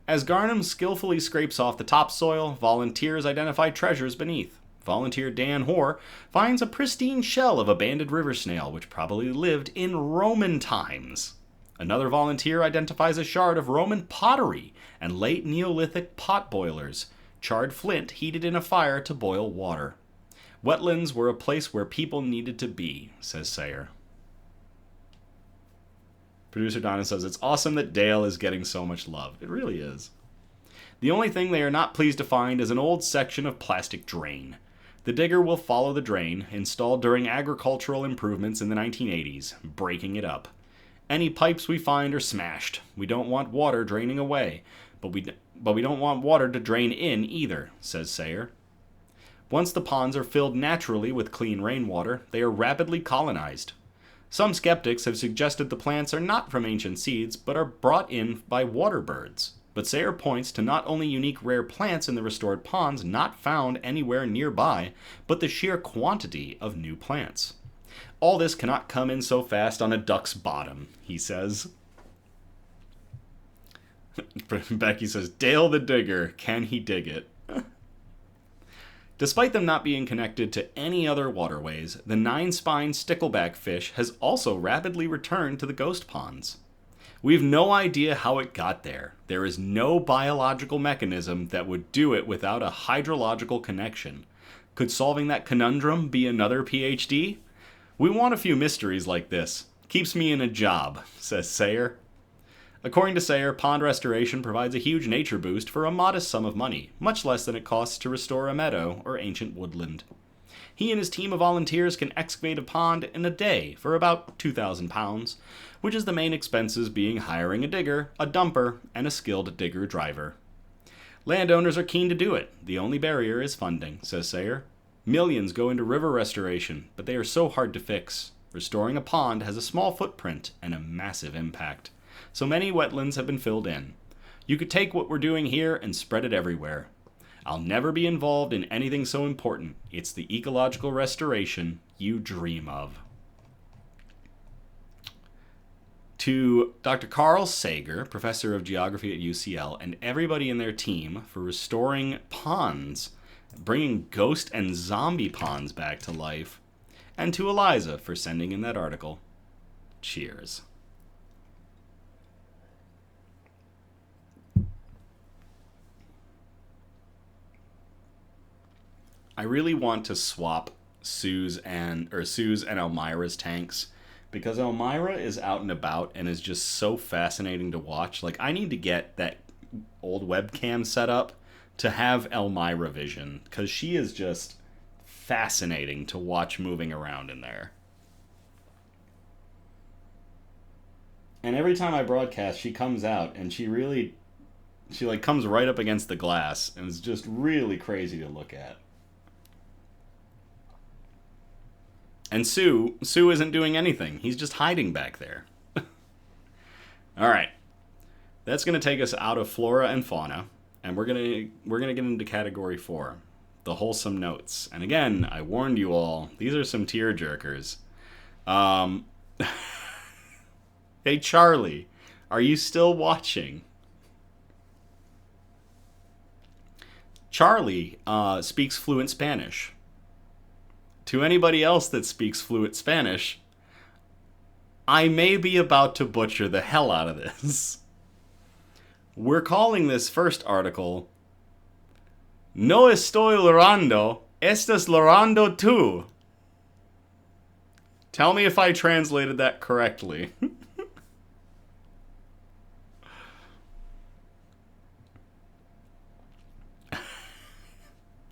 As Garnham skillfully scrapes off the topsoil, volunteers identify treasures beneath. Volunteer Dan Hoare finds a pristine shell of a banded river snail which probably lived in Roman times. Another volunteer identifies a shard of Roman pottery and late Neolithic pot boilers, charred flint heated in a fire to boil water. Wetlands were a place where people needed to be, says Sayer. Producer Donna says, it's awesome that Dale is getting so much love. It really is. The only thing they are not pleased to find is an old section of plastic drain. The digger will follow the drain, installed during agricultural improvements in the 1980s, breaking it up. Any pipes we find are smashed. We don't want water draining away, but But we don't want water to drain in either, says Sayer. Once the ponds are filled naturally with clean rainwater, they are rapidly colonized. Some skeptics have suggested the plants are not from ancient seeds, but are brought in by water birds. But Sayer points to not only unique rare plants in the restored ponds not found anywhere nearby, but the sheer quantity of new plants. All this cannot come in so fast on a duck's bottom, he says. Becky says, Dale the Digger, can he dig it? Despite them not being connected to any other waterways, the nine-spined stickleback fish has also rapidly returned to the ghost ponds. We've no idea how it got there. There is no biological mechanism that would do it without a hydrological connection. Could solving that conundrum be another PhD? We want a few mysteries like this. Keeps me in a job, says Sayer. According to Sayer, pond restoration provides a huge nature boost for a modest sum of money, much less than it costs to restore a meadow or ancient woodland. He and his team of volunteers can excavate a pond in a day for about £2,000, which is the main expenses being hiring a digger, a dumper, and a skilled digger driver. Landowners are keen to do it. The only barrier is funding, says Sayer. Millions go into river restoration, but they are so hard to fix. Restoring a pond has a small footprint and a massive impact. So many wetlands have been filled in. You could take what we're doing here and spread it everywhere. I'll never be involved in anything so important. It's the ecological restoration you dream of. To Dr. Carl Sager, professor of geography at UCL, and everybody in their team for restoring ponds, bringing ghost and zombie ponds back to life, and to Eliza for sending in that article. Cheers. I really want to swap Sue's and Elmira's tanks, because Elmira is out and about and is just so fascinating to watch. Like, I need to get that old webcam set up to have Elmira vision, because she is just fascinating to watch moving around in there. And every time I broadcast, she comes out and she comes right up against the glass, and it's just really crazy to look at. And Sue isn't doing anything. He's just hiding back there. All right. That's going to take us out of flora and fauna, and we're going to get into category 4, the wholesome notes. And again, I warned you all, these are some tear jerkers. Hey Charlie, are you still watching? Charlie speaks fluent Spanish. To anybody else that speaks fluent Spanish, I may be about to butcher the hell out of this. We're calling this first article, No estoy llorando, estás llorando tú. Tell me if I translated that correctly.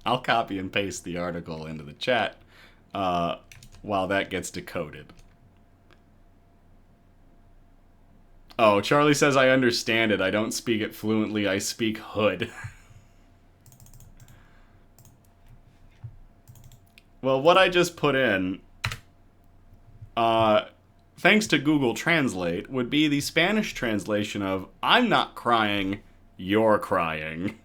I'll copy and paste the article into the chat while that gets decoded. Oh, Charlie says I understand it. I don't speak it fluently. I speak hood. Well, what I just put in, thanks to Google Translate, would be the Spanish translation of I'm not crying, you're crying.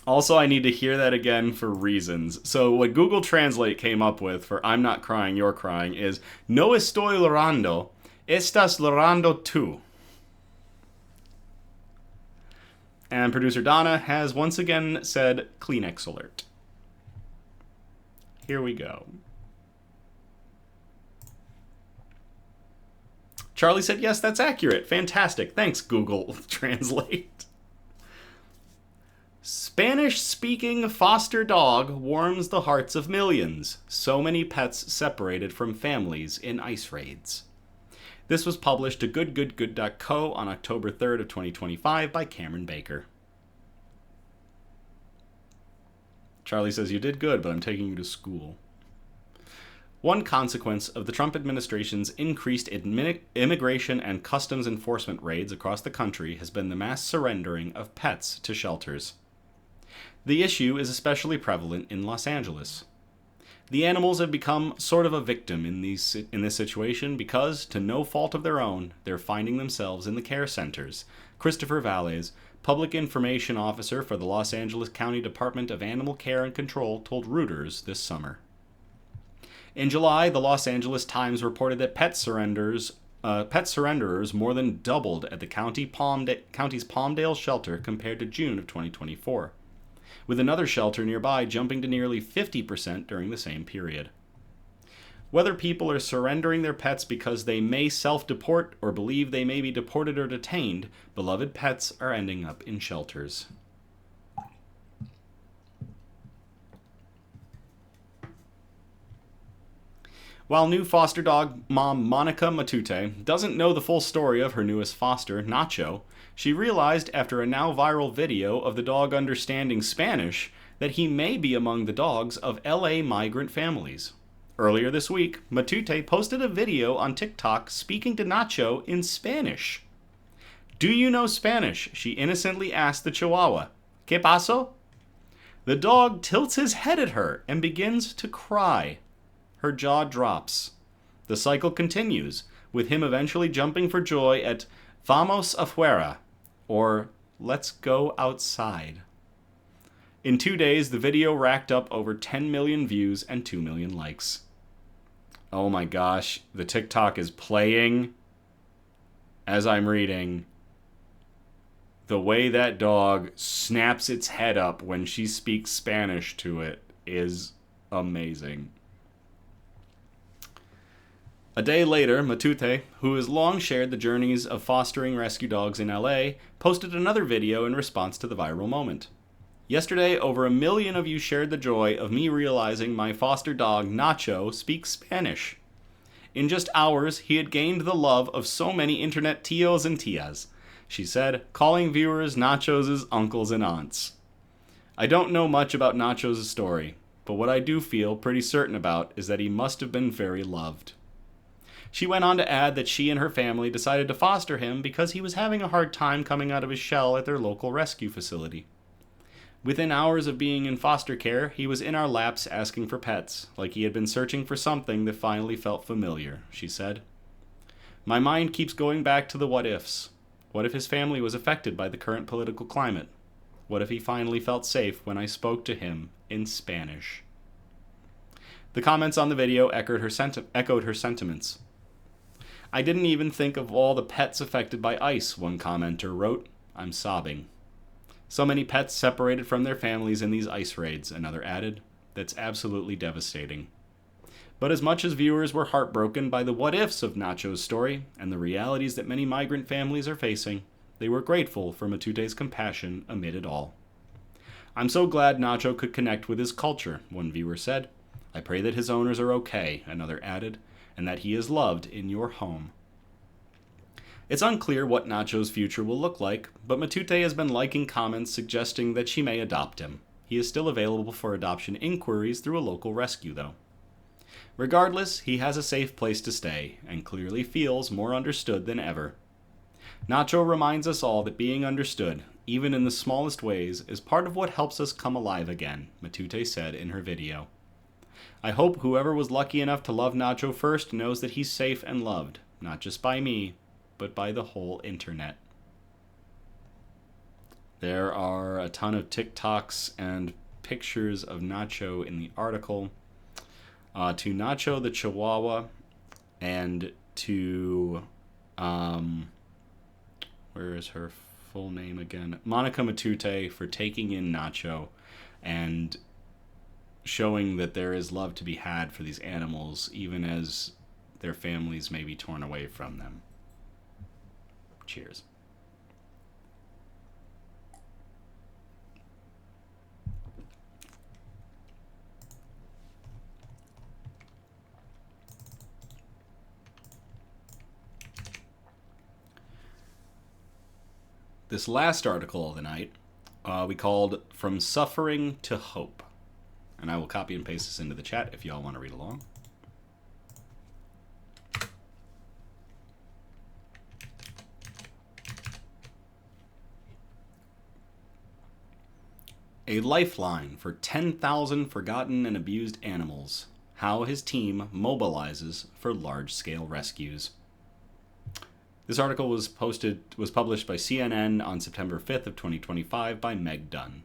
Also, I need to hear that again for reasons. So what Google Translate came up with for I'm not crying, you're crying is No estoy llorando, estás llorando tú. And producer Donna has once again said Kleenex alert. Here we go. Charlie said, yes, that's accurate. Fantastic. Thanks, Google Translate. Spanish-speaking foster dog warms the hearts of millions. So many pets separated from families in ice raids. This was published to goodgoodgood.co on October 3rd of 2025 by Cameron Baker. Charlie says, you did good, but I'm taking you to school. One consequence of the Trump administration's increased immigration and customs enforcement raids across the country has been the mass surrendering of pets to shelters. The issue is especially prevalent in Los Angeles. The animals have become sort of a victim in this situation because, to no fault of their own, they're finding themselves in the care centers. Christopher Valles, Public Information Officer for the Los Angeles County Department of Animal Care and Control, told Reuters this summer. In July, the Los Angeles Times reported that pet surrenderers more than doubled at the county's Palmdale shelter compared to June of 2024, with another shelter nearby jumping to nearly 50% during the same period. Whether people are surrendering their pets because they may self-deport or believe they may be deported or detained, beloved pets are ending up in shelters. While new foster dog mom Monica Matute doesn't know the full story of her newest foster, Nacho, she realized after a now viral video of the dog understanding Spanish that he may be among the dogs of LA migrant families. Earlier this week, Matute posted a video on TikTok speaking to Nacho in Spanish. "Do you know Spanish?" she innocently asked the Chihuahua. "¿Qué pasó?" The dog tilts his head at her and begins to cry. Her jaw drops. The cycle continues, with him eventually jumping for joy at "Vamos afuera," or "Let's go outside." In 2 days, the video racked up over 10 million views and 2 million likes. Oh my gosh, the TikTok is playing as I'm reading. The way that dog snaps its head up when she speaks Spanish to it is amazing. A day later, Matute, who has long shared the journeys of fostering rescue dogs in LA, posted another video in response to the viral moment. Yesterday, over 1 million of you shared the joy of me realizing my foster dog, Nacho, speaks Spanish. In just hours, he had gained the love of so many internet tios and tias, she said, calling viewers Nacho's uncles and aunts. I don't know much about Nacho's story, but what I do feel pretty certain about is that he must have been very loved. She went on to add that she and her family decided to foster him because he was having a hard time coming out of his shell at their local rescue facility. Within hours of being in foster care, he was in our laps asking for pets, like he had been searching for something that finally felt familiar, she said. My mind keeps going back to the what-ifs. What if his family was affected by the current political climate? What if he finally felt safe when I spoke to him in Spanish? The comments on the video echoed her sentiments. I didn't even think of all the pets affected by ice, one commenter wrote. I'm sobbing. So many pets separated from their families in these ice raids, another added. That's absolutely devastating. But as much as viewers were heartbroken by the what-ifs of Nacho's story and the realities that many migrant families are facing, they were grateful for Matute's compassion amid it all. I'm so glad Nacho could connect with his culture, one viewer said. I pray that his owners are okay, another added, and that he is loved in your home. It's unclear what Nacho's future will look like, but Matute has been liking comments suggesting that she may adopt him. He is still available for adoption inquiries through a local rescue, though. Regardless, he has a safe place to stay, and clearly feels more understood than ever. Nacho reminds us all that being understood, even in the smallest ways, is part of what helps us come alive again, Matute said in her video. I hope whoever was lucky enough to love Nacho first knows that he's safe and loved, not just by me, but by the whole internet. There are a ton of TikToks and pictures of Nacho in the article. To Nacho the Chihuahua and to, where is her full name again? Monica Matute for taking in Nacho and showing that there is love to be had for these animals, even as their families may be torn away from them. Cheers. This last article of the night we called From Suffering to Hope. And I will copy and paste this into the chat if y'all want to read along. A lifeline for 10,000 forgotten and abused animals. How his team mobilizes for large-scale rescues. This article was published by CNN on September 5th of 2025 by Meg Dunn.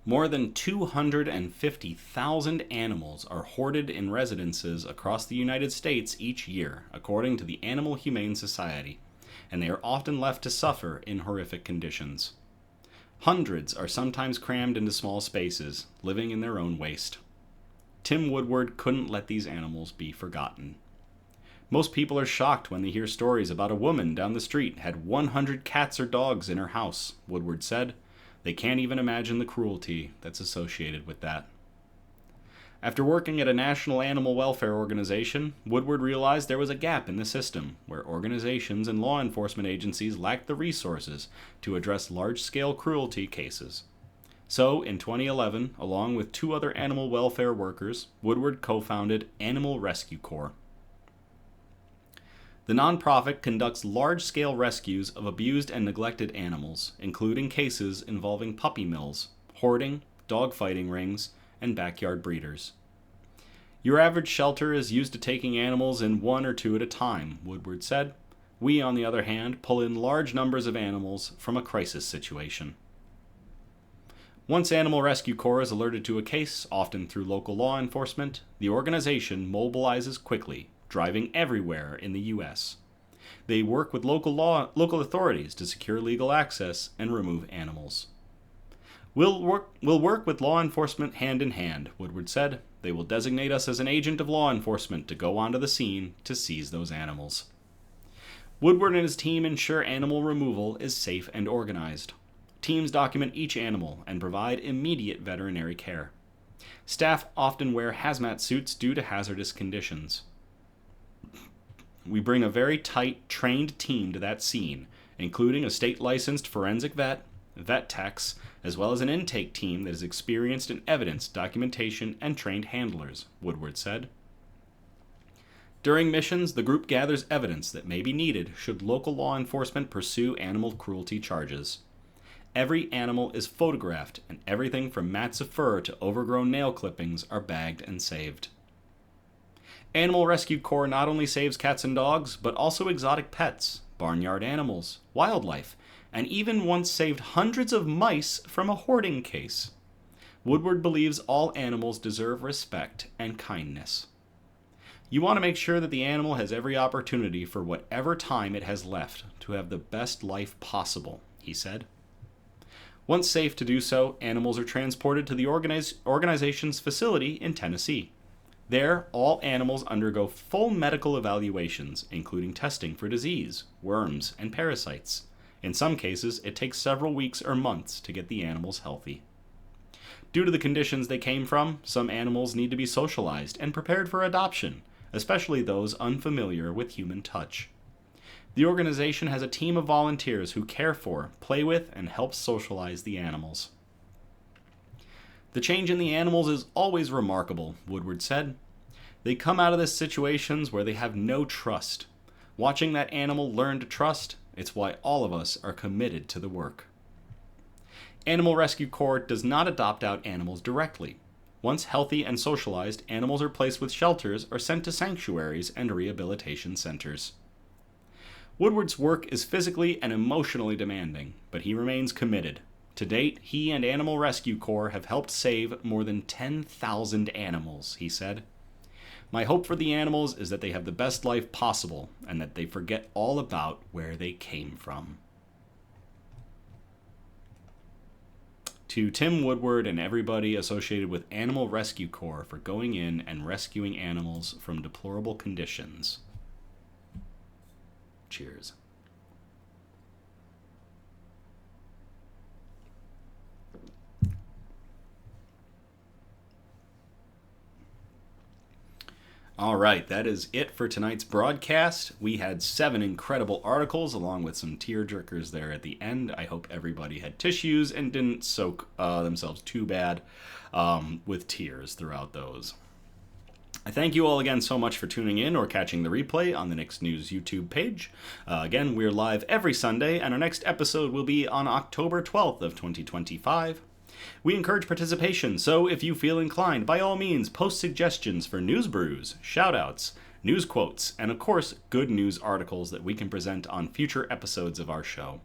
More than 250,000 animals are hoarded in residences across the United States each year, according to the Animal Humane Society, and they are often left to suffer in horrific conditions. Hundreds are sometimes crammed into small spaces, living in their own waste. Tim Woodward couldn't let these animals be forgotten. Most people are shocked when they hear stories about a woman down the street had 100 cats or dogs in her house, Woodward said. They can't even imagine the cruelty that's associated with that. After working at a national animal welfare organization, Woodward realized there was a gap in the system where organizations and law enforcement agencies lacked the resources to address large-scale cruelty cases. So, in 2011, along with 2 other animal welfare workers, Woodward co-founded Animal Rescue Corps. The nonprofit conducts large-scale rescues of abused and neglected animals, including cases involving puppy mills, hoarding, dogfighting rings, and backyard breeders. Your average shelter is used to taking animals in 1 or 2 at a time, Woodward said. We, on the other hand, pull in large numbers of animals from a crisis situation. Once Animal Rescue Corps is alerted to a case, often through local law enforcement, the organization mobilizes quickly, driving everywhere in the U.S. They work with local authorities to secure legal access and remove animals. We'll work with law enforcement hand in hand, Woodward said. They will designate us as an agent of law enforcement to go onto the scene to seize those animals. Woodward and his team ensure animal removal is safe and organized. Teams document each animal and provide immediate veterinary care. Staff often wear hazmat suits due to hazardous conditions. We bring a very tight, trained team to that scene, including a state-licensed forensic vet techs, as well as an intake team that is experienced in evidence, documentation, and trained handlers, Woodward said. During missions, the group gathers evidence that may be needed should local law enforcement pursue animal cruelty charges. Every animal is photographed, and everything from mats of fur to overgrown nail clippings are bagged and saved. Animal Rescue Corps not only saves cats and dogs, but also exotic pets, barnyard animals, wildlife, and even once saved hundreds of mice from a hoarding case. Woodward believes all animals deserve respect and kindness. You want to make sure that the animal has every opportunity for whatever time it has left to have the best life possible, he said. Once safe to do so, animals are transported to the organization's facility in Tennessee. There, all animals undergo full medical evaluations, including testing for disease, worms, and parasites. In some cases, it takes several weeks or months to get the animals healthy. Due to the conditions they came from, some animals need to be socialized and prepared for adoption, especially those unfamiliar with human touch. The organization has a team of volunteers who care for, play with, and help socialize the animals. The change in the animals is always remarkable, Woodward said. They come out of the situations where they have no trust. Watching that animal learn to trust, it's why all of us are committed to the work. Animal Rescue Corps does not adopt out animals directly. Once healthy and socialized, animals are placed with shelters or sent to sanctuaries and rehabilitation centers. Woodward's work is physically and emotionally demanding, but he remains committed. To date, he and Animal Rescue Corps have helped save more than 10,000 animals, he said. My hope for the animals is that they have the best life possible and that they forget all about where they came from. To Tim Woodward and everybody associated with Animal Rescue Corps for going in and rescuing animals from deplorable conditions. Cheers. All right, that is it for tonight's broadcast. We had 7 incredible articles along with some tearjerkers there at the end. I hope everybody had tissues and didn't soak themselves too bad with tears throughout those. I thank you all again so much for tuning in or catching the replay on the Nix News YouTube page. Again, we're live every Sunday, and our next episode will be on October 12th of 2025. We encourage participation, so if you feel inclined, by all means, post suggestions for news brews, shoutouts, news quotes, and of course, good news articles that we can present on future episodes of our show.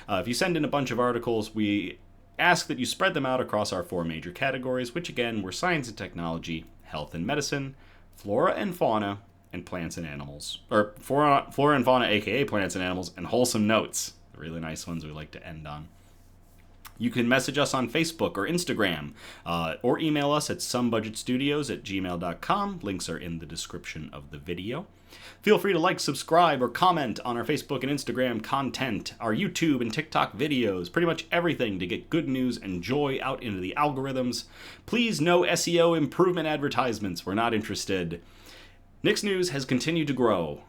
If you send in a bunch of articles, we ask that you spread them out across our 4 major categories, which again were science and technology, health and medicine, flora and fauna, and plants and animals. Or flora and fauna, aka plants and animals, and wholesome notes. The really nice ones we like to end on. You can message us on Facebook or Instagram, or email us at somebudgetstudios@gmail.com. Links are in the description of the video. Feel free to like, subscribe, or comment on our Facebook and Instagram content, our YouTube and TikTok videos, pretty much everything to get good news and joy out into the algorithms. Please, no SEO improvement advertisements. We're not interested. Nix News has continued to grow,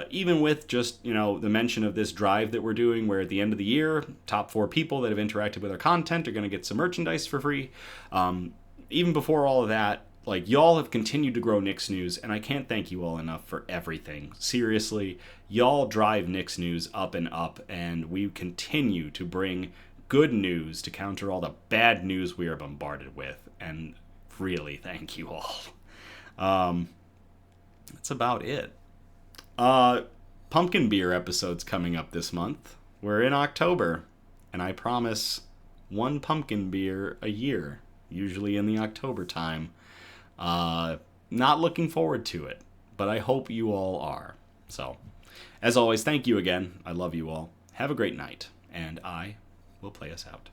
even with just, the mention of this drive that we're doing, where at the end of the year, top 4 people that have interacted with our content are going to get some merchandise for free. Even before all of that, y'all have continued to grow Nix News, and I can't thank you all enough for everything. Seriously, y'all drive Nix News up and up, and we continue to bring good news to counter all the bad news we are bombarded with, and really, thank you all. That's about it. Pumpkin beer episode's coming up this month. We're in October, and I promise 1 pumpkin beer a year, usually in the October time. Not looking forward to it, but I hope you all are. So, as always, thank you again. I love you all. Have a great night, and I will play us out.